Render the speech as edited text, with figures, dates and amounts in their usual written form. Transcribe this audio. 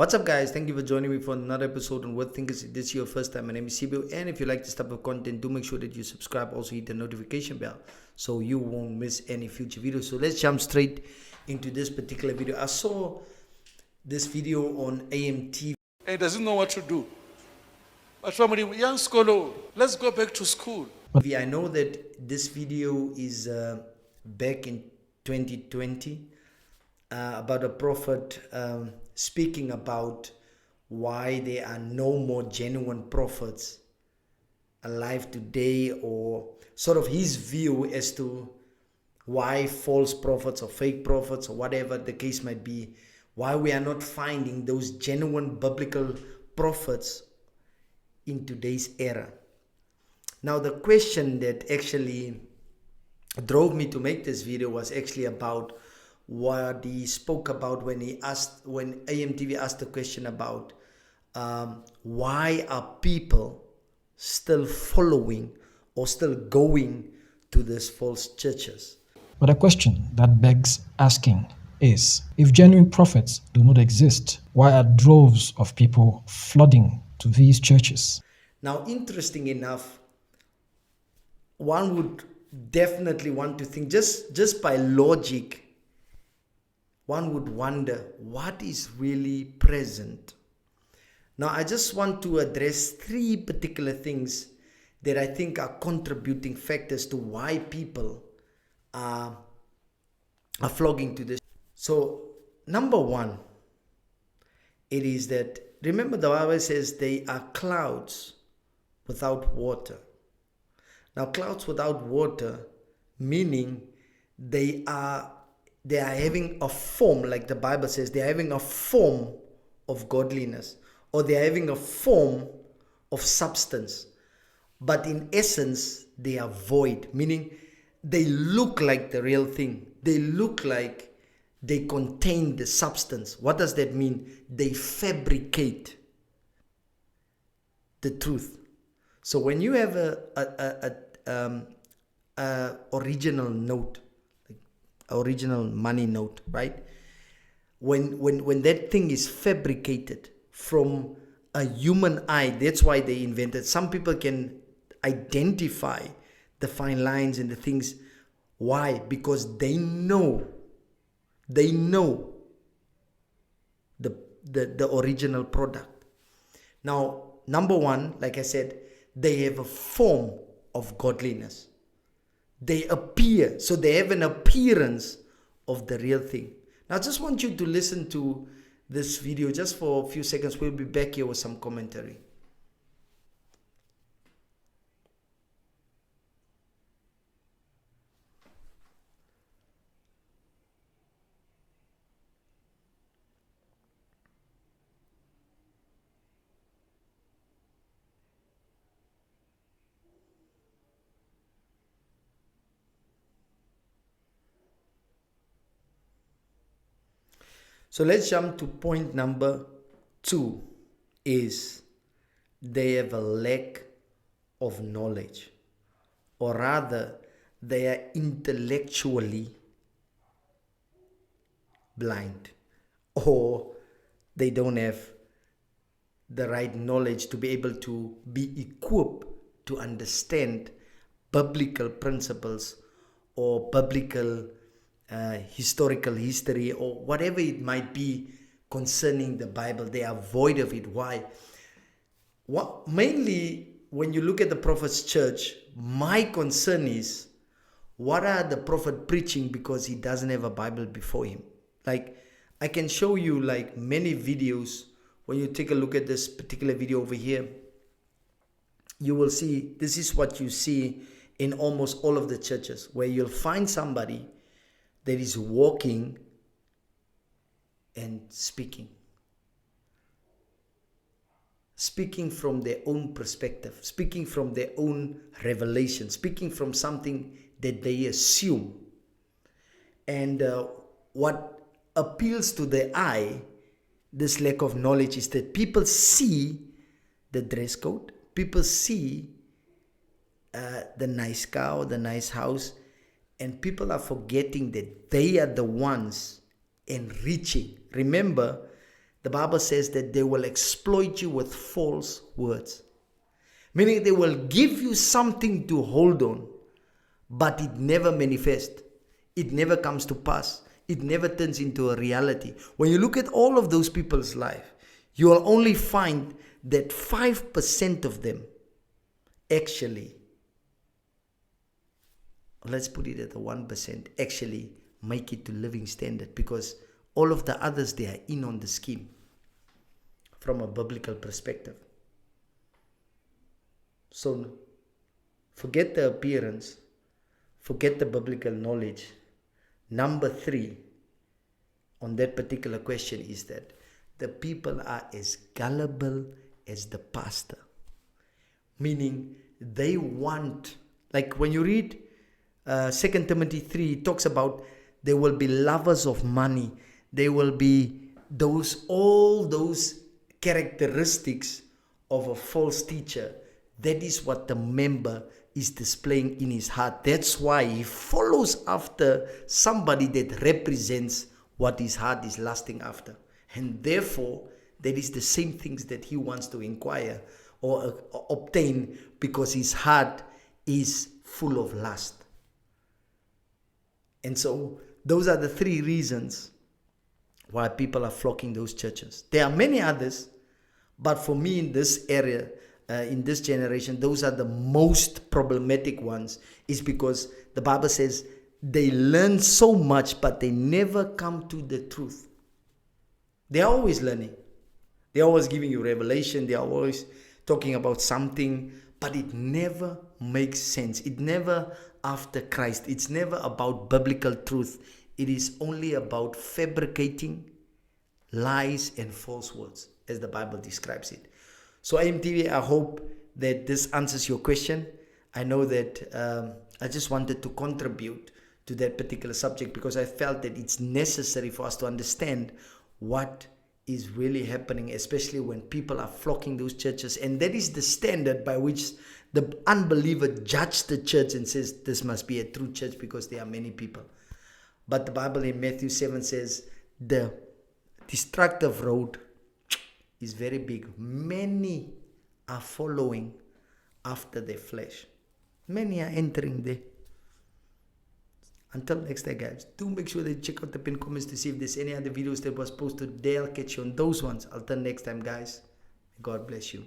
What's up, guys? Thank you for joining me for another episode on What Thinkers. If this is your first time, my name is Eusebio, and if you like this type of content, do make sure that you subscribe. Also, hit the notification bell so you won't miss any future videos. So let's jump straight into this particular video. I saw this video on AMTV. He doesn't know what to do. But somebody, young scholar, let's go back to school. I know that this video is back in 2020 about a prophet speaking about why there are no more genuine prophets alive today, or sort of his view as to why false prophets or fake prophets or whatever the case might be, why we are not finding those genuine biblical prophets in today's era. Now, the question that actually drove me to make this video was actually about what he spoke about when AMTV asked the question about why are people still following or still going to these false churches. But a question that begs asking is, if genuine prophets do not exist, why are droves of people flooding to these churches? Now, interesting enough, one would definitely want to think, just by logic, one would wonder what is really present. Now, I just want to address three particular things that I think are contributing factors to why people are flocking to this. So, number one, it is that, remember the Bible says they are clouds without water. Now, clouds without water, meaning they are having a form, like the Bible says, they're having a form of godliness, or they're having a form of substance. But in essence, they are void, meaning they look like the real thing. They look like they contain the substance. What does that mean? They fabricate the truth. So when you have a original note, original money note, right? When that thing is fabricated from a human eye, that's why they invented. Some people can identify the fine lines and the things. Why? Because they know the original product. Now, number one, like I said, they have a form of godliness. They appear, so they have an appearance of the real thing. Now, I just want you to listen to this video just for a few seconds. We'll be back here with some commentary. So let's jump to point number two, is they have a lack of knowledge, or rather they are intellectually blind, or they don't have the right knowledge to be able to be equipped to understand biblical principles or biblical historical history, or whatever it might be concerning the Bible. They are void of it. Why? Mainly, when you look at the prophet's church, my concern is, what are the prophet preaching because he doesn't have a Bible before him? Like, I can show you like many videos. When you take a look at this particular video over here, you will see this is what you see in almost all of the churches, where you'll find somebody that is walking and speaking from their own perspective, speaking from their own revelation, speaking from something that they assume. And what appeals to the eye, this lack of knowledge, is that people see the dress code, people see the nice car, the nice house, and people are forgetting that they are the ones enriching. Remember, the Bible says that they will exploit you with false words. Meaning they will give you something to hold on, but it never manifests. It never comes to pass. It never turns into a reality. When you look at all of those people's life, you will only find that 5% of them actually, let's put it at the 1%, actually make it to living standard, because all of the others, they are in on the scheme from a biblical perspective. So forget the appearance, forget the biblical knowledge. Number 3 on that particular question is that the people are as gullible as the pastor. Meaning they want, like when you read 2 Timothy 3, it talks about they will be lovers of money. They will be all those characteristics of a false teacher. That is what the member is displaying in his heart. That's why he follows after somebody that represents what his heart is lusting after. And therefore, that is the same things that he wants to inquire or obtain, because his heart is full of lust. And so those are the 3 reasons why people are flocking those churches. There are many others, but for me in this area, in this generation, those are the most problematic ones, is because the Bible says they learn so much, but they never come to the truth. They are always learning. They are always giving you revelation. They are always talking about something, but it never makes sense. It never after Christ. It's never about biblical truth. It is only about fabricating lies and false words, as the Bible describes it. So AMTV, I hope that this answers your question. I know that I just wanted to contribute to that particular subject, because I felt that it's necessary for us to understand what is really happening, especially when people are flocking those churches. And that is the standard by which the unbeliever judges the church and says this must be a true church because there are many people. But the Bible in Matthew 7 says the destructive road is very big. Many are following after their flesh. Many are entering there. Until next time, guys, do make sure that you check out the pinned comments to see if there's any other videos that was posted. They'll catch you on those ones. Until next time, guys, God bless you.